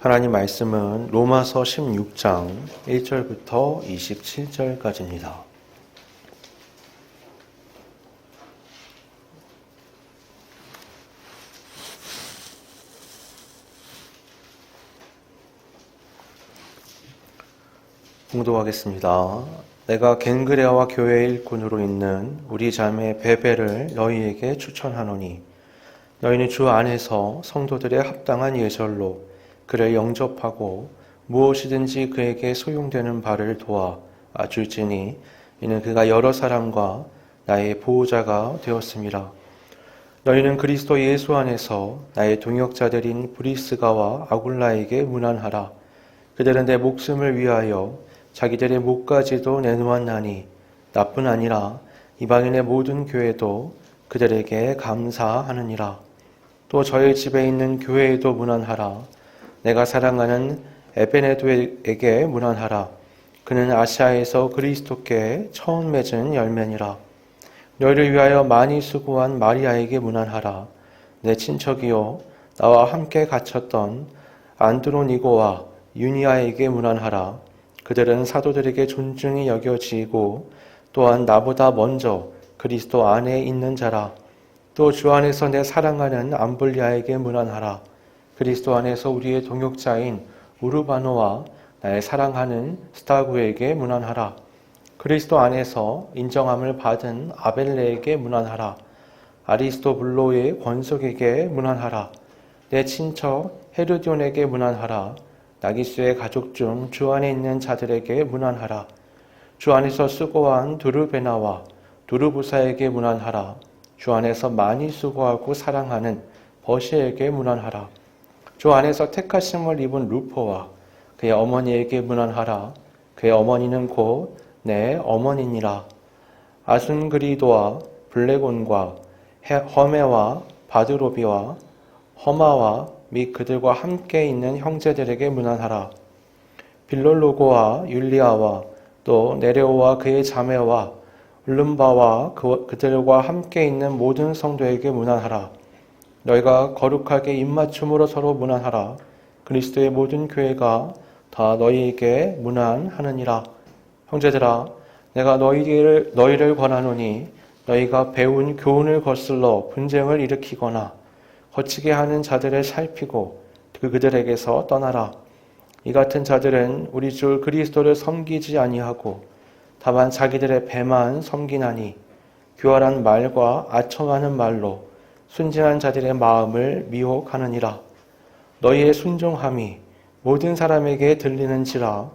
하나님 말씀은 로마서 16장 1절부터 27절까지입니다. 봉독하겠습니다. 내가 겐그레아와 교회의 일꾼으로 있는 우리 자매 베베를 너희에게 추천하노니 너희는 주 안에서 성도들의 합당한 예절로 그를 영접하고 무엇이든지 그에게 소용되는 바를 도와 줄지니 이는 그가 여러 사람과 나의 보호자가 되었음이라. 너희는 그리스도 예수 안에서 나의 동역자들인 브리스가와 아굴라에게 문안하라. 그들은 내 목숨을 위하여 자기들의 목까지도 내놓았나니 나뿐 아니라 이방인의 모든 교회도 그들에게 감사하느니라. 또 저희 집에 있는 교회에도 문안하라. 내가 사랑하는 에베네도에게 문안하라. 그는 아시아에서 그리스도께 처음 맺은 열매니라. 너희를 위하여 많이 수고한 마리아에게 문안하라. 내 친척이요 나와 함께 갇혔던 안드로니고와 유니아에게 문안하라. 그들은 사도들에게 존중이 여겨지고 또한 나보다 먼저 그리스도 안에 있는 자라. 또 주 안에서 내 사랑하는 암블리아에게 문안하라. 그리스도 안에서 우리의 동역자인 우르바노와 나의 사랑하는 스타구에게 문안하라. 그리스도 안에서 인정함을 받은 아벨레에게 문안하라. 아리스토블로의 권속에게 문안하라. 내 친척 헤르디온에게 문안하라. 나기수의 가족 중 주 안에 있는 자들에게 문안하라. 주 안에서 수고한 두르베나와 두르부사에게 문안하라. 주 안에서 많이 수고하고 사랑하는 버시에게 문안하라. 주 안에서 택하심을 입은 루포와 그의 어머니에게 문안하라. 그의 어머니는 곧 내 어머니니라. 아순그리도와 블레곤과 허메와 바드로비와 허마와 및 그들과 함께 있는 형제들에게 문안하라. 빌롤로고와 율리아와 또 네레오와 그의 자매와 울름바와 그들과 함께 있는 모든 성도에게 문안하라. 너희가 거룩하게 입맞춤으로 서로 문안하라. 그리스도의 모든 교회가 다 너희에게 문안하느니라. 형제들아, 내가 너희를 권하노니 너희가 배운 교훈을 거슬러 분쟁을 일으키거나 거치게 하는 자들을 살피고 그들에게서 떠나라. 이 같은 자들은 우리 주 그리스도를 섬기지 아니하고 다만 자기들의 배만 섬기나니 교활한 말과 아첨하는 말로 순진한 자들의 마음을 미혹하느니라. 너희의 순종함이 모든 사람에게 들리는지라.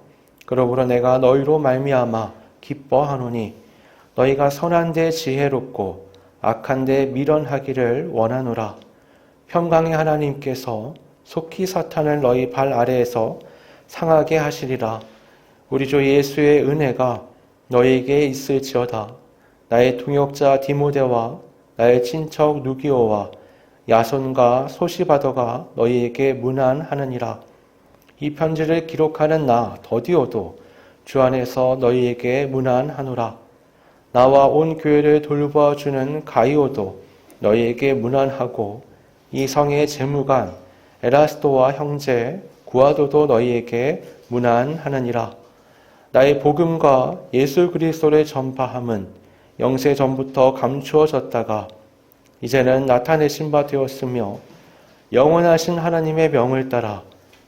그러므로 내가 너희로 말미암아 기뻐하노니 너희가 선한 데 지혜롭고 악한 데 미련하기를 원하노라. 평강의 하나님께서 속히 사탄을 너희 발 아래에서 상하게 하시리라. 우리 주 예수의 은혜가 너희에게 있을지어다. 나의 동역자 디모데와 나의 친척 누기오와 야손과 소시바더가 너희에게 문안하느니라. 이 편지를 기록하는 나 더디오도 주 안에서 너희에게 문안하노라. 나와 온 교회를 돌보아주는 가이오도 너희에게 문안하고 이 성의 재무관 에라스도와 형제 구아도도 너희에게 문안하느니라. 나의 복음과 예수 그리스도의 전파함은 영세 전부터 감추어졌다가 이제는 나타내신 바 되었으며 영원하신 하나님의 명을 따라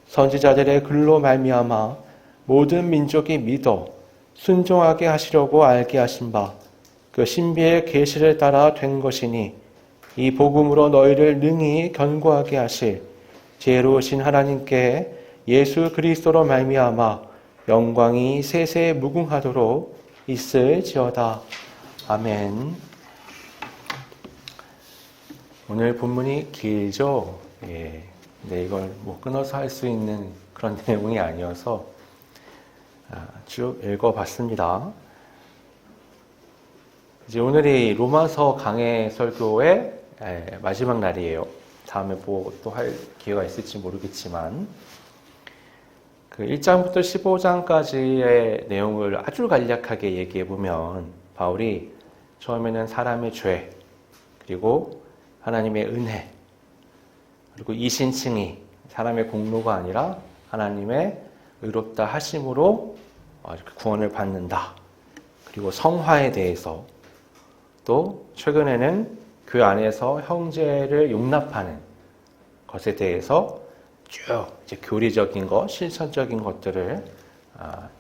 선지자들의 글로 말미암아 모든 민족이 믿어 순종하게 하시려고 알게 하신 바 그 신비의 계시를 따라 된 것이니 이 복음으로 너희를 능히 견고하게 하실 지혜로우신 하나님께 예수 그리스도로 말미암아 영광이 세세 무궁하도록 있을지어다. 아멘. 오늘 본문이 길죠? 예. 근데 이걸 끊어서 할 수 있는 그런 내용이 아니어서 쭉 읽어봤습니다. 이제 오늘이 로마서 강해 설교의 마지막 날이에요. 다음에 뭐 또 할 기회가 있을지 모르겠지만 그 1장부터 15장까지의 내용을 아주 간략하게 얘기해 보면 바울이 처음에는 사람의 죄, 그리고 하나님의 은혜, 그리고 이신칭의, 사람의 공로가 아니라 하나님의 의롭다 하심으로 이렇게 구원을 받는다. 그리고 성화에 대해서 또 최근에는 그 안에서 형제를 용납하는 것에 대해서 쭉 이제 교리적인 것, 실천적인 것들을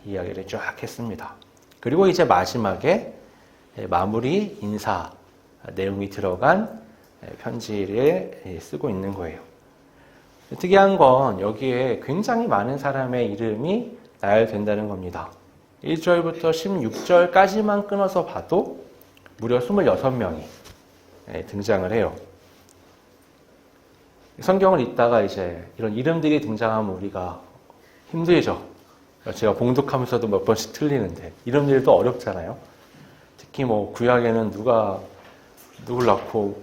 이야기를 쫙 했습니다. 그리고 이제 마지막에 마무리 인사 내용이 들어간 편지를 쓰고 있는 거예요. 특이한 건 여기에 굉장히 많은 사람의 이름이 나열된다는 겁니다. 1절부터 16절까지만 끊어서 봐도 무려 26명이 등장을 해요. 성경을 읽다가 이제 이런 이름들이 등장하면 우리가 힘들죠. 제가 봉독하면서도 몇 번씩 틀리는데 이름들도 어렵잖아요. 특히 뭐 구약에는 누굴 낳고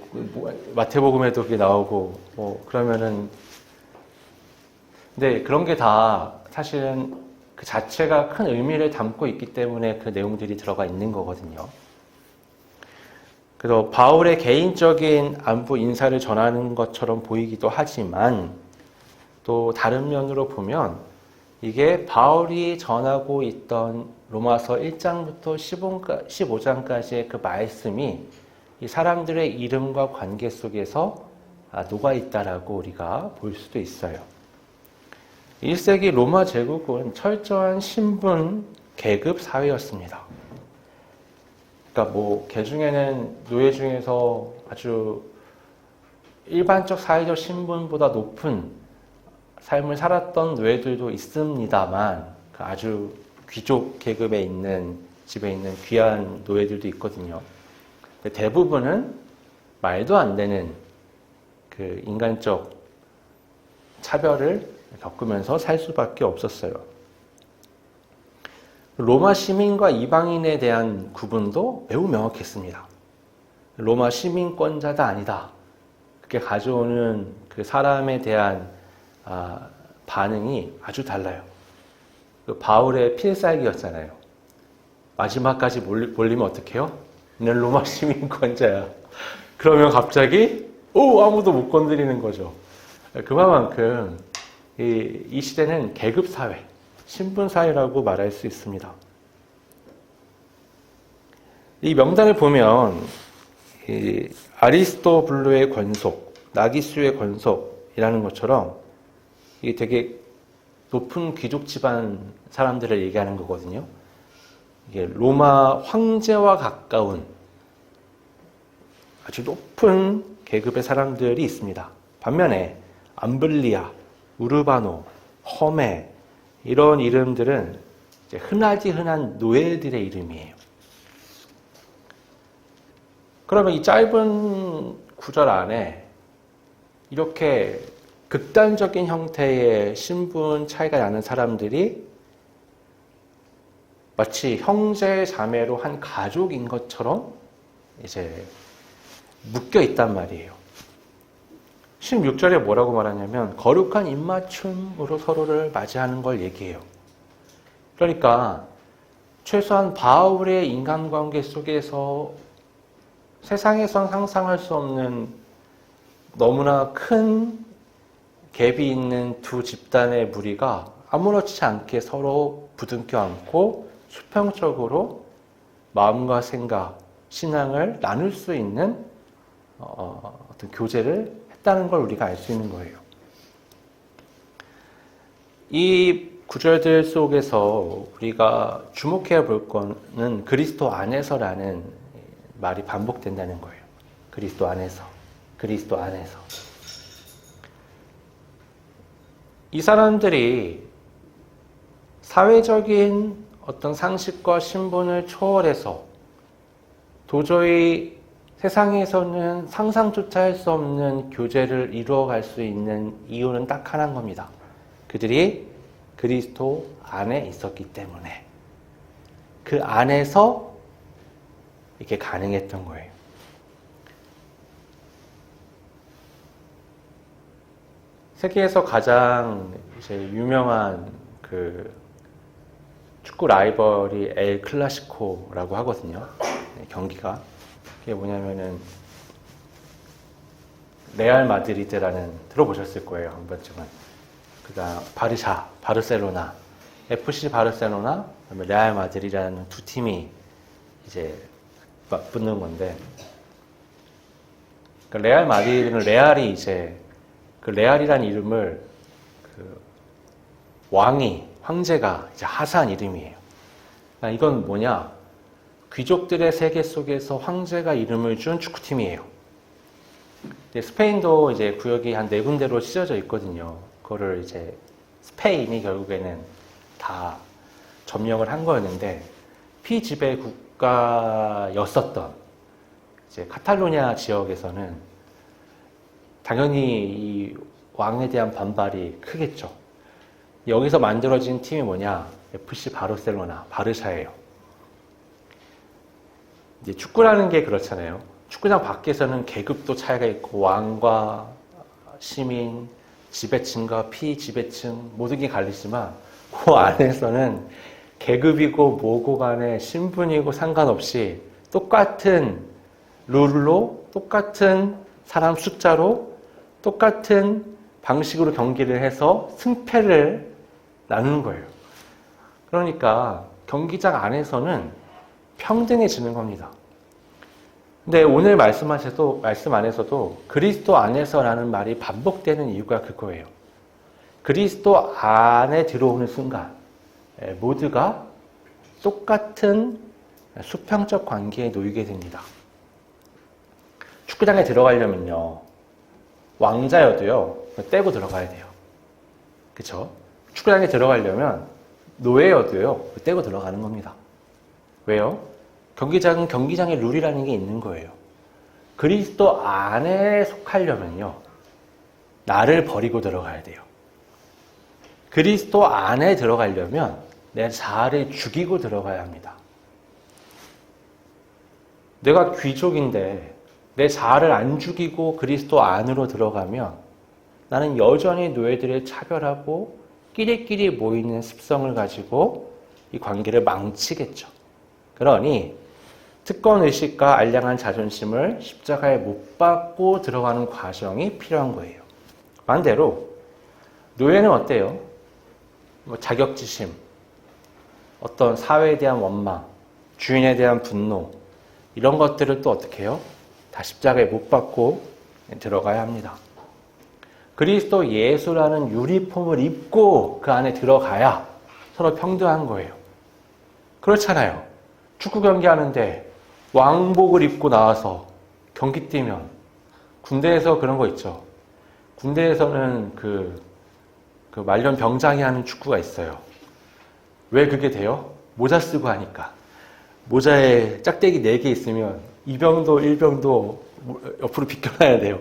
마태복음에도 그게 나오고 뭐 그러면은 근데 그런 게 다 사실은 그 자체가 큰 의미를 담고 있기 때문에 그 내용들이 들어가 있는 거거든요. 그래서 바울의 개인적인 안부 인사를 전하는 것처럼 보이기도 하지만 또 다른 면으로 보면 이게 바울이 전하고 있던 로마서 1장부터 15장까지의 그 말씀이 이 사람들의 이름과 관계 속에서 녹아있다라고 우리가 볼 수도 있어요. 1세기 로마 제국은 철저한 신분 계급 사회였습니다. 그러니까 뭐 개중에는 노예 중에서 아주 일반적 사회적 신분보다 높은 삶을 살았던 노예들도 있습니다만 그 아주 귀족 계급에 있는 집에 있는 귀한 노예들도 있거든요. 근데 대부분은 말도 안 되는 그 인간적 차별을 겪으면서 살 수밖에 없었어요. 로마 시민과 이방인에 대한 구분도 매우 명확했습니다. 로마 시민권자다 아니다. 그게 가져오는 그 사람에 대한 반응이 아주 달라요. 그 바울의 필살기였잖아요. 마지막까지 몰리면 어떡해요? 너는 로마 시민권자야. 그러면 갑자기 아무도 못 건드리는 거죠. 그만큼 이 시대는 계급사회, 신분사회라고 말할 수 있습니다. 이 명단을 보면 아리스토블루의 권속, 나기수의 권속이라는 것처럼 이게 되게 높은 귀족 집안 사람들을 얘기하는 거거든요. 이게 로마 황제와 가까운 아주 높은 계급의 사람들이 있습니다. 반면에 암블리아, 우르바노, 허메 이런 이름들은 이제 흔하지 흔한 노예들의 이름이에요. 그러면 이 짧은 구절 안에 이렇게 극단적인 형태의 신분 차이가 나는 사람들이 마치 형제 자매로 한 가족인 것처럼 이제 묶여 있단 말이에요. 16절에 뭐라고 말하냐면 거룩한 입맞춤으로 서로를 맞이하는 걸 얘기해요. 그러니까 최소한 바울의 인간관계 속에서 세상에선 상상할 수 없는 너무나 큰 갭이 있는 두 집단의 무리가 아무렇지 않게 서로 부둥켜 안고 수평적으로 마음과 생각, 신앙을 나눌 수 있는 어떤 교제를 했다는 걸 우리가 알 수 있는 거예요. 이 구절들 속에서 우리가 주목해야 볼 거는 그리스도 안에서라는 말이 반복된다는 거예요. 그리스도 안에서, 그리스도 안에서. 이 사람들이 사회적인 어떤 상식과 신분을 초월해서 도저히 세상에서는 상상조차 할 수 없는 교제를 이루어갈 수 있는 이유는 딱 하나인 겁니다. 그들이 그리스도 안에 있었기 때문에 그 안에서 이렇게 가능했던 거예요. 세계에서 가장 이제 유명한 그 축구 라이벌이 엘 클라시코라고 하거든요. 경기가. 그게 뭐냐면은 레알 마드리드라는 들어보셨을 거예요. 한 번쯤은. 그다음 바르셀로나, FC 바르셀로나, 그다음에 레알 마드리드라는 두 팀이 이제 맞붙는 건데, 그 레알 마드리드는 레알이 이제 그 레알이라는 이름을 그 황제가 이제 하사한 이름이에요. 그러니까 이건 뭐냐? 귀족들의 세계 속에서 황제가 이름을 준 축구팀이에요. 스페인도 이제 구역이 한 4군데로 찢어져 있거든요. 그거를 이제 스페인이 결국에는 다 점령을 한 거였는데, 피지배 국가였었던 이제 카탈로니아 지역에서는 당연히 이 왕에 대한 반발이 크겠죠. 여기서 만들어진 팀이 뭐냐? FC 바르셀로나, 바르샤예요. 이제 축구라는 게 그렇잖아요. 축구장 밖에서는 계급도 차이가 있고, 왕과 시민, 지배층과 피지배층 모든 게 갈리지만, 그 안에서는 계급이고 뭐고 간에 신분이고 상관없이 똑같은 룰로, 똑같은 사람 숫자로, 똑같은 방식으로 경기를 해서 승패를 나누는 거예요. 그러니까 경기장 안에서는 평등해지는 겁니다. 근데 오늘 말씀 안에서도 그리스도 안에서라는 말이 반복되는 이유가 그거예요. 그리스도 안에 들어오는 순간 모두가 똑같은 수평적 관계에 놓이게 됩니다. 축구장에 들어가려면요, 왕자여도요 떼고 들어가야 돼요. 그렇죠? 축구장에 들어가려면 노예여도요 떼고 들어가는 겁니다. 왜요? 경기장은 경기장의 룰이라는 게 있는 거예요. 그리스도 안에 속하려면요, 나를 버리고 들어가야 돼요. 그리스도 안에 들어가려면 내 자아를 죽이고 들어가야 합니다. 내가 귀족인데 내 자아를 안 죽이고 그리스도 안으로 들어가면 나는 여전히 노예들을 차별하고 끼리끼리 모이는 습성을 가지고 이 관계를 망치겠죠. 그러니 특권의식과 알량한 자존심을 십자가에 못 박고 들어가는 과정이 필요한 거예요. 반대로 노예는 어때요? 자격지심, 어떤 사회에 대한 원망, 주인에 대한 분노, 이런 것들을 또 어떻게 해요? 다 십자가에 못 박고 들어가야 합니다. 그리스도 예수라는 유니폼을 입고 그 안에 들어가야 서로 평등한 거예요. 그렇잖아요. 축구 경기 하는데 왕복을 입고 나와서 경기 뛰면, 군대에서 그런 거 있죠. 군대에서는 그 말년 병장이 하는 축구가 있어요. 왜 그게 돼요? 모자 쓰고 하니까. 모자에 짝대기 4개 있으면 이병도 1병도 옆으로 비껴놔야 돼요.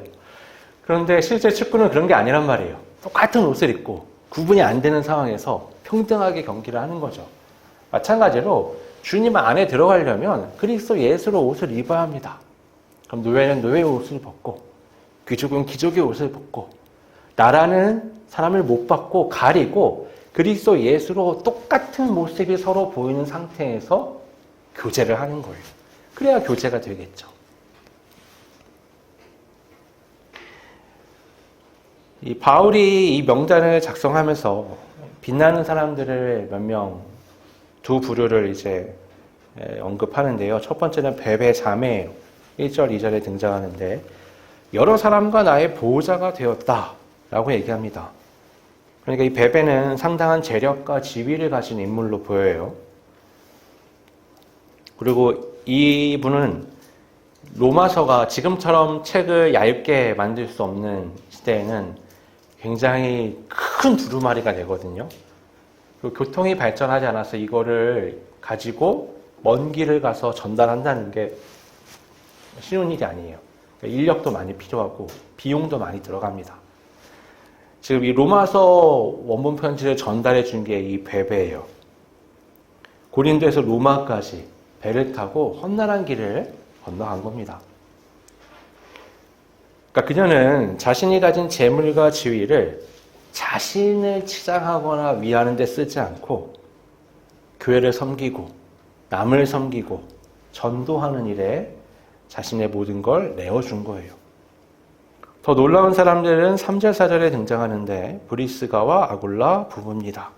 그런데 실제 축구는 그런 게 아니란 말이에요. 똑같은 옷을 입고 구분이 안 되는 상황에서 평등하게 경기를 하는 거죠. 마찬가지로 주님 안에 들어가려면 그리스도 예수로 옷을 입어야 합니다. 그럼 노예는 노예의 옷을 벗고, 귀족은 귀족의 옷을 벗고, 나라는 사람을 못 받고 가리고 그리스도 예수로 똑같은 모습이 서로 보이는 상태에서 교제를 하는 거예요. 그래야 교제가 되겠죠. 이 바울이 이 명단을 작성하면서 빛나는 사람들을 몇 명, 두 부류를 이제 언급하는데요. 첫 번째는 베베 자매예요. 1절, 2절에 등장하는데, 여러 사람과 나의 보호자가 되었다라고 얘기합니다. 그러니까 이 베베는 상당한 재력과 지위를 가진 인물로 보여요. 그리고 이분은 로마서가 지금처럼 책을 얇게 만들 수 없는 시대에는 굉장히 큰 두루마리가 되거든요. 그리고 교통이 발전하지 않아서 이거를 가지고 먼 길을 가서 전달한다는 게 쉬운 일이 아니에요. 그러니까 인력도 많이 필요하고 비용도 많이 들어갑니다. 지금 이 로마서 원문 편지를 전달해 준 게 이 베베예요. 고린도에서 로마까지 배를 타고 험난한 길을 건너간 겁니다. 그러니까 그녀는 자신이 가진 재물과 지위를 자신을 치장하거나 위하는 데 쓰지 않고 교회를 섬기고 남을 섬기고 전도하는 일에 자신의 모든 걸 내어준 거예요. 더 놀라운 사람들은 3절, 4절에 등장하는데 브리스가와 아굴라 부부입니다.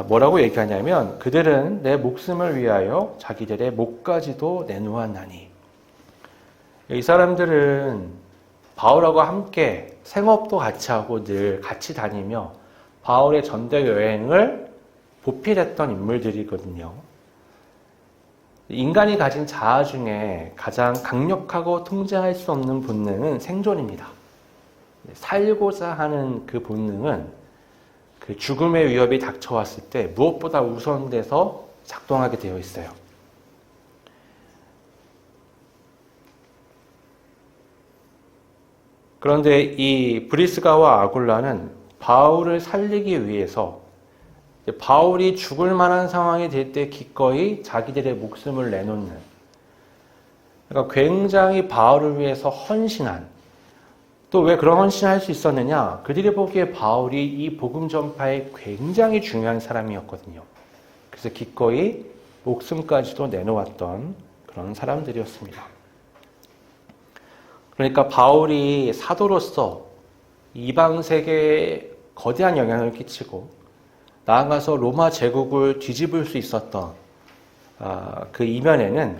뭐라고 얘기하냐면 그들은 내 목숨을 위하여 자기들의 목까지도 내놓았나니. 이 사람들은 바울하고 함께 생업도 같이 하고 늘 같이 다니며 바울의 전대 여행을 보필했던 인물들이거든요. 인간이 가진 자아 중에 가장 강력하고 통제할 수 없는 본능은 생존입니다. 살고자 하는 그 본능은 그 죽음의 위협이 닥쳐왔을 때 무엇보다 우선돼서 작동하게 되어 있어요. 그런데 이 브리스가와 아굴라는 바울을 살리기 위해서 바울이 죽을 만한 상황이 될 때 기꺼이 자기들의 목숨을 내놓는, 그러니까 굉장히 바울을 위해서 헌신한, 또 왜 그런 헌신을 할 수 있었느냐? 그들이 보기에 바울이 이 복음 전파에 굉장히 중요한 사람이었거든요. 그래서 기꺼이 목숨까지도 내놓았던 그런 사람들이었습니다. 그러니까 바울이 사도로서 이방 세계에 거대한 영향을 끼치고 나아가서 로마 제국을 뒤집을 수 있었던 그 이면에는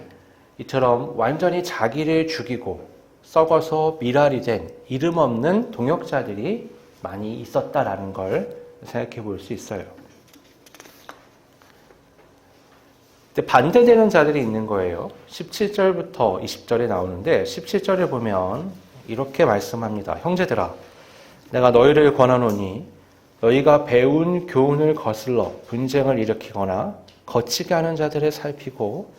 이처럼 완전히 자기를 죽이고 썩어서 미랄이 된 이름 없는 동역자들이 많이 있었다라는 걸 생각해 볼 수 있어요. 근데 반대되는 자들이 있는 거예요. 17절부터 20절에 나오는데 17절에 보면 이렇게 말씀합니다. 형제들아, 내가 너희를 권하노니 너희가 배운 교훈을 거슬러 분쟁을 일으키거나 거치게 하는 자들을 살피고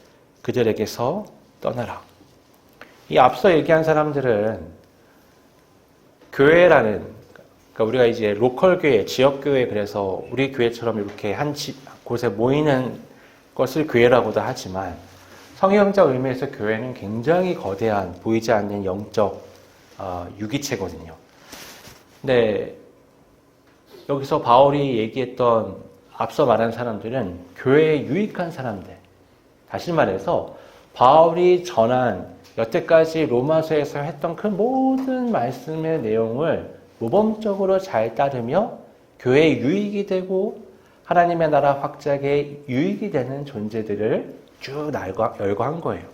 그들에게서 떠나라. 이 앞서 얘기한 사람들은 교회라는, 그러니까 우리가 이제 로컬 교회, 지역 교회, 그래서 우리 교회처럼 이렇게 한 곳에 모이는 것을 교회라고도 하지만 성경적 의미에서 교회는 굉장히 거대한 보이지 않는 영적 유기체거든요. 근데 여기서 바울이 얘기했던 앞서 말한 사람들은 교회에 유익한 사람들. 다시 말해서 바울이 전한 여태까지 로마서에서 했던 그 모든 말씀의 내용을 모범적으로 잘 따르며 교회에 유익이 되고 하나님의 나라 확장에 유익이 되는 존재들을 쭉 열거한 거예요.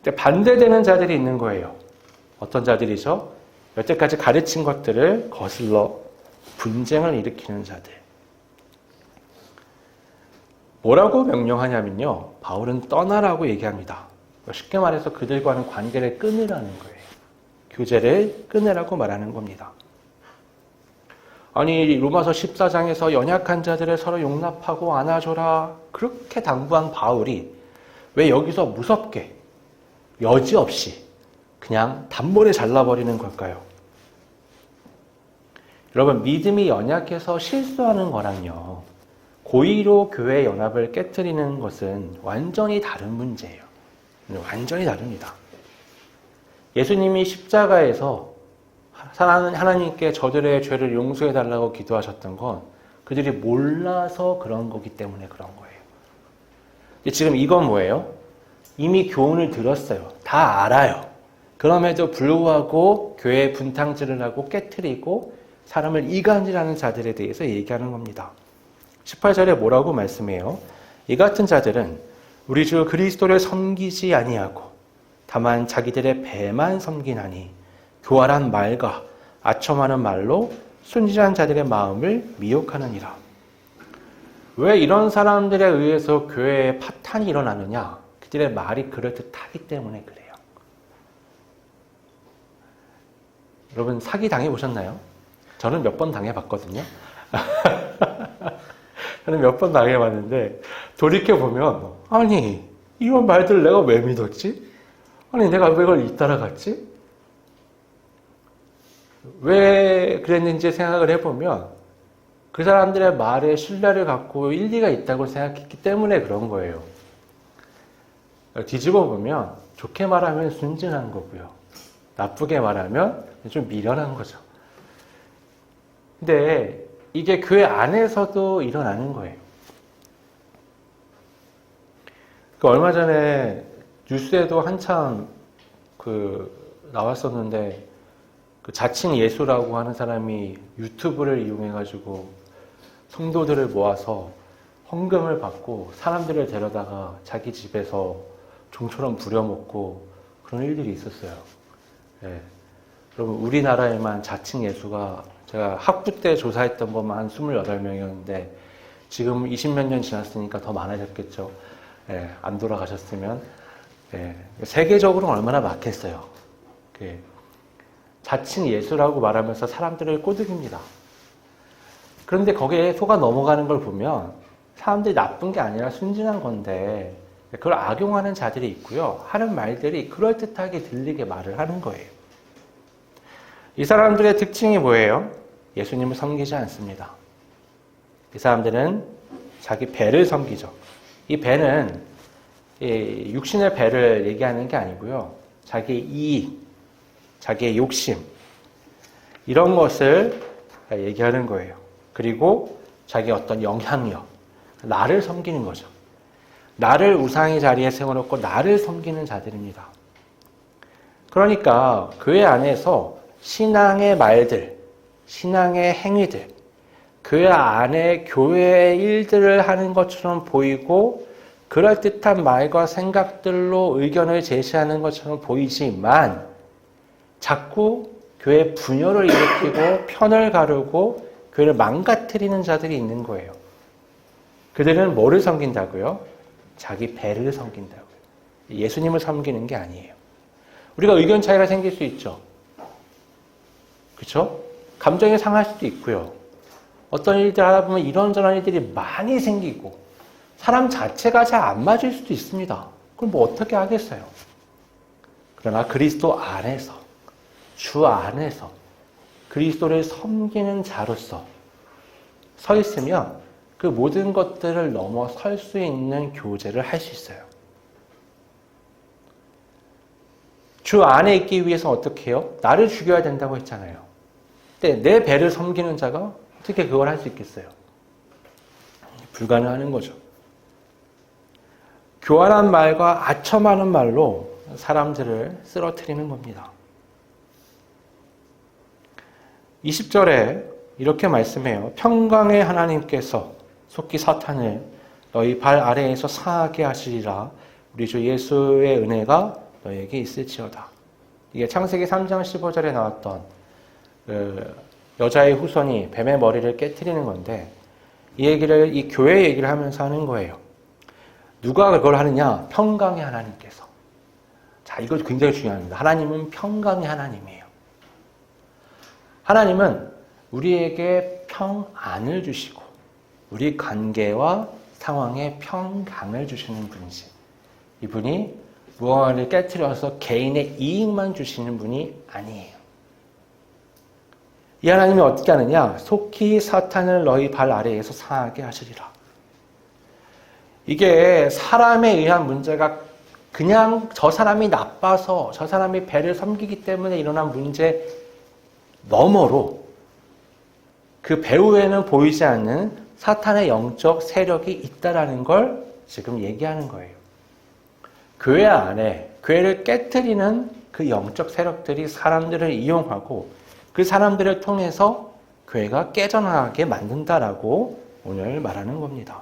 근데 반대되는 자들이 있는 거예요. 어떤 자들이죠? 여태까지 가르친 것들을 거슬러 분쟁을 일으키는 자들. 뭐라고 명령하냐면요, 바울은 떠나라고 얘기합니다. 쉽게 말해서 그들과는 관계를 끊으라는 거예요. 교제를 끊으라고 말하는 겁니다. 아니, 로마서 14장에서 연약한 자들을 서로 용납하고 안아줘라 그렇게 당부한 바울이 왜 여기서 무섭게 여지없이 그냥 단번에 잘라버리는 걸까요? 여러분, 믿음이 연약해서 실수하는 거랑요, 고의로 교회 연합을 깨트리는 것은 완전히 다른 문제예요. 완전히 다릅니다. 예수님이 십자가에서 하나님께 저들의 죄를 용서해달라고 기도하셨던 건 그들이 몰라서 그런 거기 때문에 그런 거예요. 근데 지금 이건 뭐예요? 이미 교훈을 들었어요. 다 알아요. 그럼에도 불구하고 교회 분탕질을 하고 깨트리고 사람을 이간질하는 자들에 대해서 얘기하는 겁니다. 18절에 뭐라고 말씀해요? 이 같은 자들은 우리 주 그리스도를 섬기지 아니하고 다만 자기들의 배만 섬기나니 교활한 말과 아첨하는 말로 순진한 자들의 마음을 미혹하느니라. 왜 이런 사람들에 의해서 교회에 파탄이 일어나느냐? 그들의 말이 그럴듯하기 때문에 그래요. 여러분, 사기 당해보셨나요? 저는 몇 번 당해봤거든요. 저는 몇 번 당해봤는데 돌이켜보면 아니, 이런 말들 내가 왜 믿었지? 아니, 내가 왜 그걸 잇따라갔지? 왜 그랬는지 생각을 해보면 그 사람들의 말에 신뢰를 갖고 일리가 있다고 생각했기 때문에 그런 거예요. 뒤집어 보면 좋게 말하면 순진한 거고요. 나쁘게 말하면 좀 미련한 거죠. 근데 이게 교회 안에서도 일어나는 거예요. 얼마 전에 뉴스에도 한참 나왔었는데 그 자칭 예수라고 하는 사람이 유튜브를 이용해가지고 성도들을 모아서 헌금을 받고 사람들을 데려다가 자기 집에서 종처럼 부려먹고 그런 일들이 있었어요. 예. 여러분, 우리나라에만 자칭 예수가 제가 학부 때 조사했던 것만 한 28명이었는데 지금 20몇 년 지났으니까 더 많아졌겠죠. 예, 안 돌아가셨으면. 예, 세계적으로는 얼마나 많겠어요. 예, 자칭 예수라고 말하면서 사람들을 꼬드깁니다. 그런데 거기에 속아 넘어가는 걸 보면 사람들이 나쁜 게 아니라 순진한 건데 그걸 악용하는 자들이 있고요. 하는 말들이 그럴듯하게 들리게 말을 하는 거예요. 이 사람들의 특징이 뭐예요? 예수님을 섬기지 않습니다. 이 사람들은 자기 배를 섬기죠. 이 배는 육신의 배를 얘기하는 게 아니고요. 자기의 이익, 자기의 욕심 이런 것을 얘기하는 거예요. 그리고 자기의 어떤 영향력, 나를 섬기는 거죠. 나를 우상의 자리에 세워놓고 나를 섬기는 자들입니다. 그러니까 교회 안에서 신앙의 말들, 신앙의 행위들, 그 안에 교회의 일들을 하는 것처럼 보이고 그럴듯한 말과 생각들로 의견을 제시하는 것처럼 보이지만 자꾸 교회 분열을 일으키고 편을 가르고 교회를 망가뜨리는 자들이 있는 거예요. 그들은 뭐를 섬긴다고요? 자기 배를 섬긴다고요. 예수님을 섬기는 게 아니에요. 우리가 의견 차이가 생길 수 있죠. 그렇죠? 감정이 상할 수도 있고요. 어떤 일들 하다 보면 이런저런 일들이 많이 생기고 사람 자체가 잘 안 맞을 수도 있습니다. 그럼 뭐 어떻게 하겠어요? 그러나 그리스도 안에서, 주 안에서 그리스도를 섬기는 자로서 서 있으면 그 모든 것들을 넘어설 수 있는 교제를 할 수 있어요. 주 안에 있기 위해서 어떻게 해요? 나를 죽여야 된다고 했잖아요. 근데 내 배를 섬기는 자가 어떻게 그걸 할 수 있겠어요? 불가능한 거죠. 교활한 말과 아첨하는 말로 사람들을 쓰러뜨리는 겁니다. 20절에 이렇게 말씀해요. 평강의 하나님께서 속히 사탄을 너희 발 아래에서 상하게 하시리라. 우리 주 예수의 은혜가 너에게 있을지어다. 이게 창세기 3장 15절에 나왔던 여자의 후손이 뱀의 머리를 깨트리는 건데 이 교회 얘기를 하면서 하는 거예요. 누가 그걸 하느냐? 평강의 하나님께서. 자, 이거 굉장히 중요합니다. 하나님은 평강의 하나님이에요. 하나님은 우리에게 평안을 주시고 우리 관계와 상황에 평강을 주시는 분이지. 이분이 무언가를 깨트려서 개인의 이익만 주시는 분이 아니에요. 이 하나님이 어떻게 하느냐? 속히 사탄을 너희 발 아래에서 상하게 하시리라. 이게 사람에 의한 문제가 그냥 저 사람이 나빠서 저 사람이 배를 섬기기 때문에 일어난 문제 너머로 그 배후에는 보이지 않는 사탄의 영적 세력이 있다라는 걸 지금 얘기하는 거예요. 교회 안에 교회를 깨트리는 그 영적 세력들이 사람들을 이용하고 그 사람들을 통해서 교회가 깨져나가게 만든다라고 오늘 말하는 겁니다.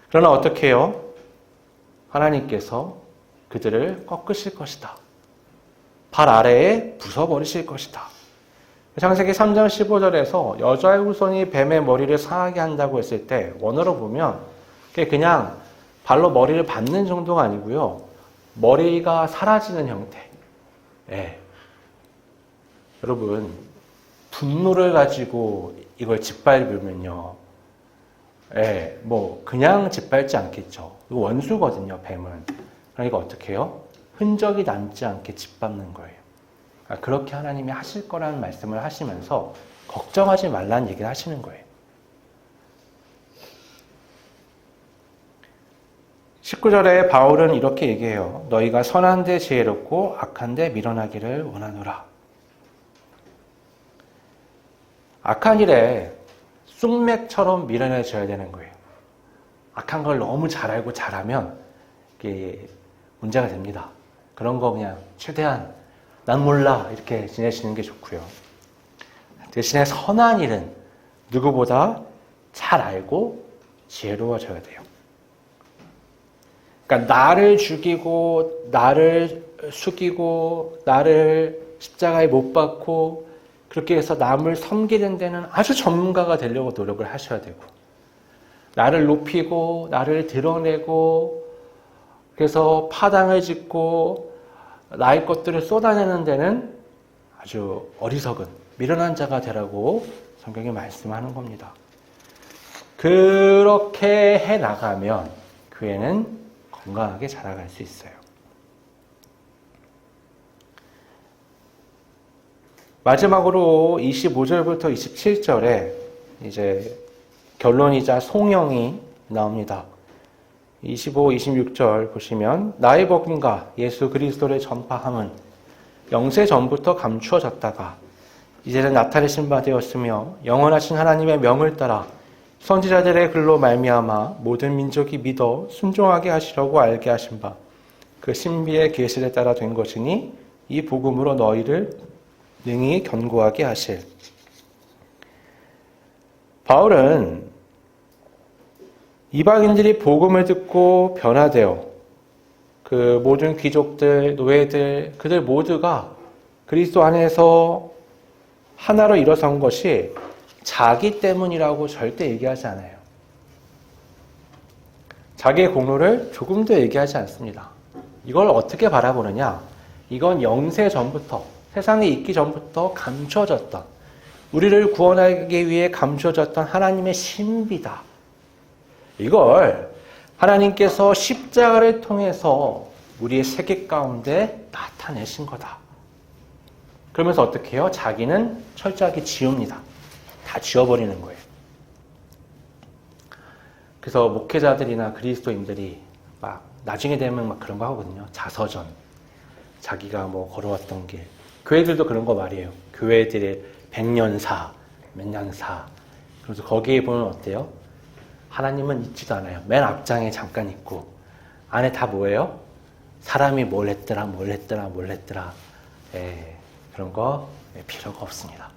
그러나 어떻게 해요? 하나님께서 그들을 꺾으실 것이다. 발 아래에 부숴버리실 것이다. 창세기 3장 15절에서 여자의 후손이 뱀의 머리를 상하게 한다고 했을 때 원어로 보면 그냥 발로 머리를 밟는 정도가 아니고요. 머리가 사라지는 형태. 예. 여러분, 분노를 가지고 이걸 짓밟으면요. 예, 그냥 짓밟지 않겠죠. 이거 원수거든요, 뱀은. 그러니까 어떻게 해요? 흔적이 남지 않게 짓밟는 거예요. 그렇게 하나님이 하실 거라는 말씀을 하시면서 걱정하지 말라는 얘기를 하시는 거예요. 19절에 바울은 이렇게 얘기해요. 너희가 선한 데 지혜롭고 악한 데 밀어나기를 원하노라. 악한 일에 쑥맥처럼 밀어내줘야 되는 거예요. 악한 걸 너무 잘 알고 잘하면 이게 문제가 됩니다. 그런 거 그냥 최대한 난 몰라 이렇게 지내시는 게 좋고요. 대신에 선한 일은 누구보다 잘 알고 지혜로워져야 돼요. 그러니까 나를 죽이고 나를 숙이고 나를 십자가에 못 박고 그렇게 해서 남을 섬기는 데는 아주 전문가가 되려고 노력을 하셔야 되고, 나를 높이고 나를 드러내고 그래서 파당을 짓고 나의 것들을 쏟아내는 데는 아주 어리석은 미련한 자가 되라고 성경이 말씀하는 겁니다. 그렇게 해나가면 교회는 건강하게 자라갈 수 있어요. 마지막으로 25절부터 27절에 이제 결론이자 송영이 나옵니다. 25, 26절 보시면 나의 복음과 예수 그리스도를 전파함은 영세 전부터 감추어졌다가 이제는 나타내신 바 되었으며 영원하신 하나님의 명을 따라 선지자들의 글로 말미암아 모든 민족이 믿어 순종하게 하시려고 알게 하신 바 그 신비의 계시를 따라 된 것이니 이 복음으로 너희를 능히 견고하게 하실. 바울은 이방인들이 복음을 듣고 변화되어 그 모든 귀족들, 노예들, 그들 모두가 그리스도 안에서 하나로 일어선 것이 자기 때문이라고 절대 얘기하지 않아요. 자기의 공로를 조금도 얘기하지 않습니다. 이걸 어떻게 바라보느냐? 이건 영세 전부터, 세상에 있기 전부터 감춰졌던, 우리를 구원하기 위해 감춰졌던 하나님의 신비다. 이걸 하나님께서 십자가를 통해서 우리의 세계 가운데 나타내신 거다. 그러면서 어떻게 해요? 자기는 철저하게 지웁니다. 다 지워버리는 거예요. 그래서 목회자들이나 그리스도인들이 막 나중에 되면 막 그런 거 하거든요. 자서전. 자기가 뭐 걸어왔던 길. 교회들도 그런 거 말이에요. 교회들의 100년사, 몇 년사. 그래서 거기에 보면 어때요? 하나님은 있지도 않아요. 맨 앞장에 잠깐 있고 안에 다 뭐예요? 사람이 뭘 했더라. 그런 거 필요가 없습니다.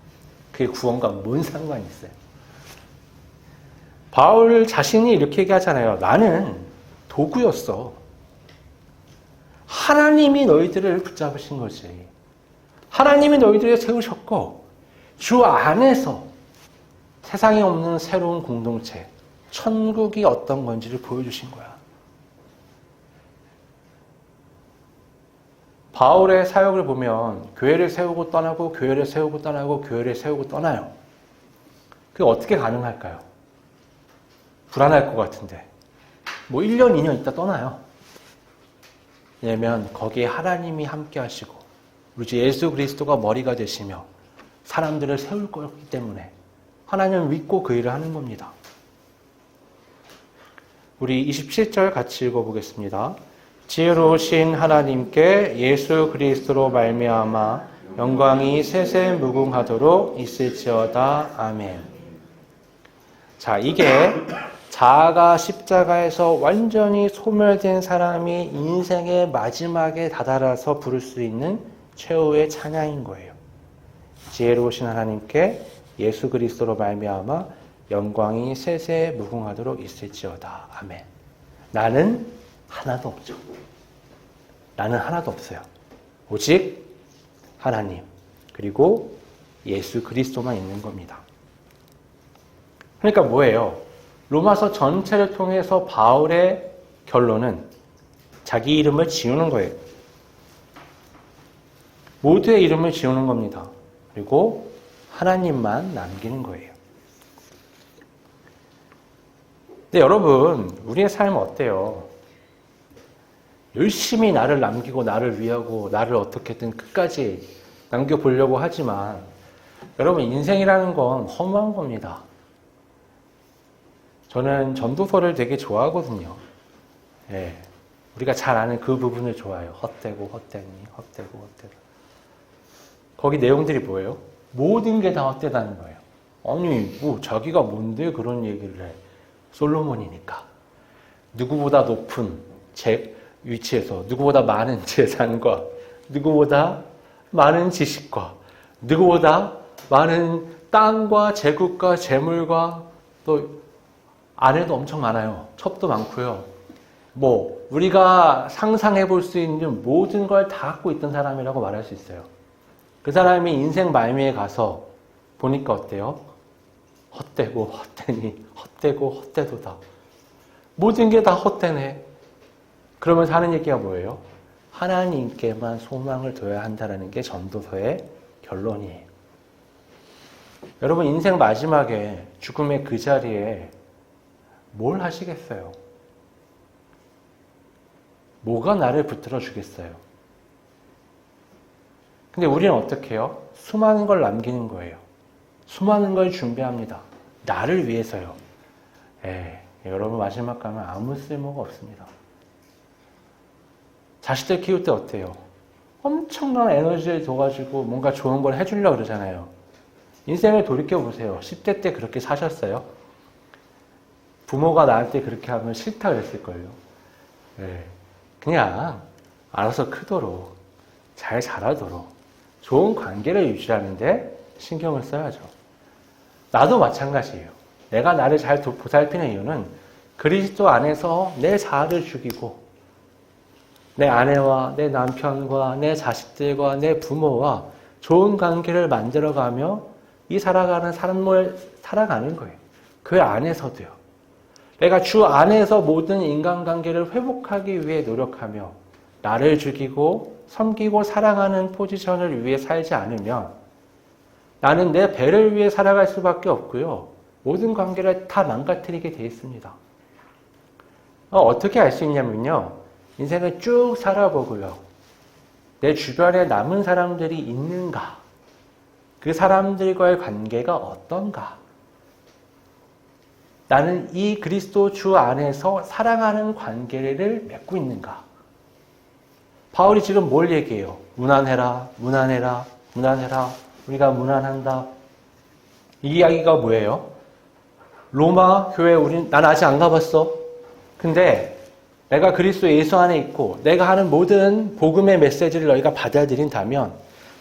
그게 구원과 뭔 상관이 있어요? 바울 자신이 이렇게 얘기하잖아요. 나는 도구였어. 하나님이 너희들을 붙잡으신 거지. 하나님이 너희들을 세우셨고 주 안에서 세상에 없는 새로운 공동체, 천국이 어떤 건지를 보여주신 거야. 바울의 사역을 보면 교회를 세우고 떠나고 교회를 세우고 떠나고 교회를 세우고 떠나요. 그게 어떻게 가능할까요? 불안할 것 같은데. 뭐 1년, 2년 있다 떠나요. 왜냐하면 거기에 하나님이 함께 하시고 우리 주 예수 그리스도가 머리가 되시며 사람들을 세울 거기 때문에 하나님을 믿고 그 일을 하는 겁니다. 우리 27절 같이 읽어보겠습니다. 지혜로우신 하나님께 예수 그리스도로 말미암아 영광이 세세 무궁하도록 있을지어다. 아멘. 자, 이게 자아가 십자가에서 완전히 소멸된 사람이 인생의 마지막에 다다라서 부를 수 있는 최후의 찬양인 거예요. 지혜로우신 하나님께 예수 그리스도로 말미암아 영광이 세세 무궁하도록 있을지어다. 아멘. 나는 하나도 없죠. 나는 하나도 없어요. 오직 하나님 그리고 예수 그리스도만 있는 겁니다. 그러니까 뭐예요? 로마서 전체를 통해서 바울의 결론은 자기 이름을 지우는 거예요. 모두의 이름을 지우는 겁니다. 그리고 하나님만 남기는 거예요. 근데 여러분, 우리의 삶은 어때요? 열심히 나를 남기고 나를 위하고 나를 어떻게든 끝까지 남겨보려고 하지만 여러분, 인생이라는 건 허무한 겁니다. 저는 전도서를 되게 좋아하거든요. 예, 우리가 잘 아는 그 부분을 좋아해요. 헛되고 헛되니 헛되고 헛되다. 거기 내용들이 뭐예요? 모든 게 다 헛되다는 거예요. 아니 뭐 자기가 뭔데 그런 얘기를 해. 솔로몬이니까. 누구보다 높은 위치에서 누구보다 많은 재산과 누구보다 많은 지식과 누구보다 많은 땅과 제국과 재물과 또 아내도 엄청 많아요. 첩도 많고요. 우리가 상상해 볼 수 있는 모든 걸 다 갖고 있던 사람이라고 말할 수 있어요. 그 사람이 인생 말미에 가서 보니까 어때요? 헛되고 헛되니 헛되고 헛되도다. 모든 게 다 헛되네. 그러면서 하는 얘기가 뭐예요? 하나님께만 소망을 둬야 한다는 게 전도서의 결론이에요. 여러분 인생 마지막에 죽음의 그 자리에 뭘 하시겠어요? 뭐가 나를 붙들어 주겠어요? 근데 우리는 어떻게 해요? 수많은 걸 남기는 거예요. 수많은 걸 준비합니다. 나를 위해서요. 여러분 마지막 가면 아무 쓸모가 없습니다. 자식들 키울 때 어때요? 엄청난 에너지를 둬가지고 뭔가 좋은 걸 해주려고 그러잖아요. 인생을 돌이켜보세요. 10대 때 그렇게 사셨어요? 부모가 나한테 그렇게 하면 싫다 그랬을걸요. 그냥 알아서 크도록 잘 자라도록 좋은 관계를 유지하는데 신경을 써야죠. 나도 마찬가지예요. 내가 나를 잘 보살피는 이유는 그리스도 안에서 내 자아를 죽이고 내 아내와 내 남편과 내 자식들과 내 부모와 좋은 관계를 만들어가며 이 살아가는 삶을 살아가는 거예요. 그 안에서도요. 내가 주 안에서 모든 인간관계를 회복하기 위해 노력하며 나를 죽이고 섬기고 사랑하는 포지션을 위해 살지 않으면 나는 내 배를 위해 살아갈 수밖에 없고요. 모든 관계를 다 망가뜨리게 돼 있습니다. 어떻게 알 수 있냐면요. 인생을 쭉 살아보고요. 내 주변에 남은 사람들이 있는가? 그 사람들과의 관계가 어떤가? 나는 이 그리스도 주 안에서 사랑하는 관계를 맺고 있는가? 바울이 지금 뭘 얘기해요? 무난해라, 무난해라, 무난해라. 우리가 무난한다. 이 이야기가 뭐예요? 로마 교회 난 아직 안 가봤어. 근데 내가 그리스도 예수 안에 있고 내가 하는 모든 복음의 메시지를 너희가 받아들인다면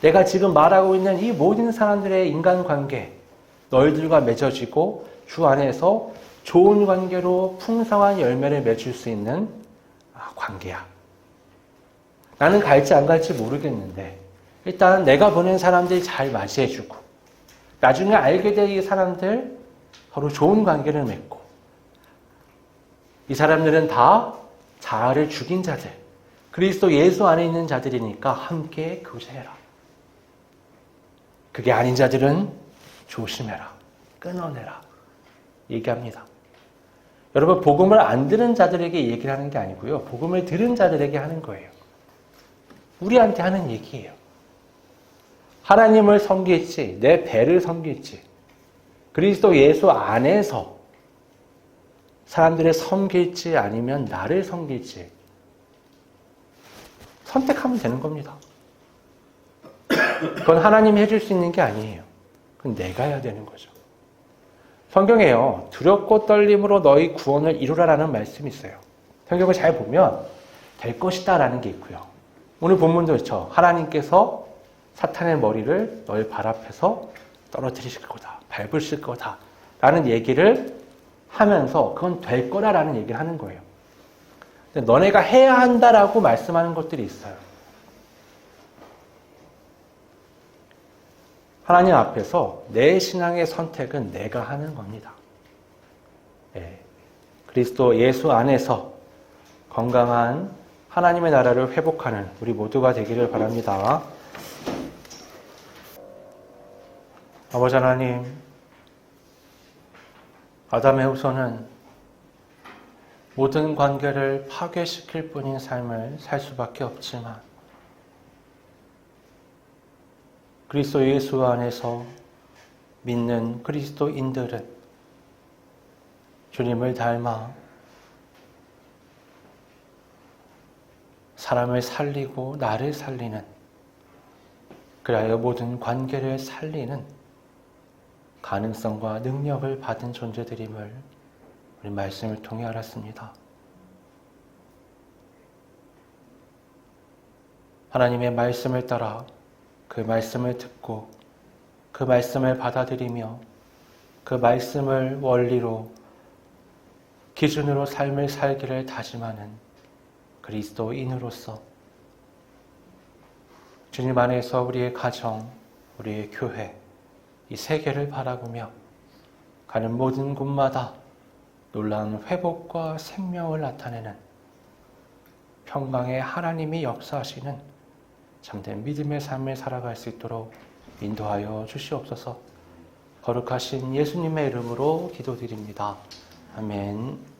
내가 지금 말하고 있는 이 모든 사람들의 인간관계 너희들과 맺어지고 주 안에서 좋은 관계로 풍성한 열매를 맺을 수 있는 관계야. 나는 갈지 안 갈지 모르겠는데 일단 내가 보낸 사람들이 잘 맞이해주고 나중에 알게 될 이 사람들 서로 좋은 관계를 맺고 이 사람들은 다 자아를 죽인 자들 그리스도 예수 안에 있는 자들이니까 함께 교제해라. 그게 아닌 자들은 조심해라. 끊어내라. 얘기합니다. 여러분 복음을 안 들은 자들에게 얘기를 하는 게 아니고요. 복음을 들은 자들에게 하는 거예요. 우리한테 하는 얘기예요. 하나님을 섬길지 내 배를 섬길지 그리스도 예수 안에서 사람들을 섬길지 아니면 나를 섬길지 선택하면 되는 겁니다. 그건 하나님이 해줄 수 있는 게 아니에요. 그건 내가 해야 되는 거죠. 성경에요. 두렵고 떨림으로 너희 구원을 이루라라는 말씀이 있어요. 성경을 잘 보면 될 것이다 라는 게 있고요. 오늘 본문도 그렇죠. 하나님께서 사탄의 머리를 너희 발 앞에서 떨어뜨리실 거다. 밟으실 거다. 라는 얘기를 하면서 그건 될 거라라는 얘기를 하는 거예요. 근데 너네가 해야 한다라고 말씀하는 것들이 있어요. 하나님 앞에서 내 신앙의 선택은 내가 하는 겁니다. 그리스도 예수 안에서 건강한 하나님의 나라를 회복하는 우리 모두가 되기를 바랍니다. 아버지 하나님, 아담의 후손은 모든 관계를 파괴시킬 뿐인 삶을 살 수밖에 없지만 그리스도 예수 안에서 믿는 그리스도인들은 주님을 닮아 사람을 살리고 나를 살리는 그리하여 모든 관계를 살리는 가능성과 능력을 받은 존재들임을 우리 말씀을 통해 알았습니다. 하나님의 말씀을 따라 그 말씀을 듣고 그 말씀을 받아들이며 그 말씀을 원리로 기준으로 삶을 살기를 다짐하는 그리스도인으로서 주님 안에서 우리의 가정, 우리의 교회, 이 세계를 바라보며 가는 모든 곳마다 놀라운 회복과 생명을 나타내는 평강의 하나님이 역사하시는 참된 믿음의 삶을 살아갈 수 있도록 인도하여 주시옵소서. 거룩하신 예수님의 이름으로 기도드립니다. 아멘.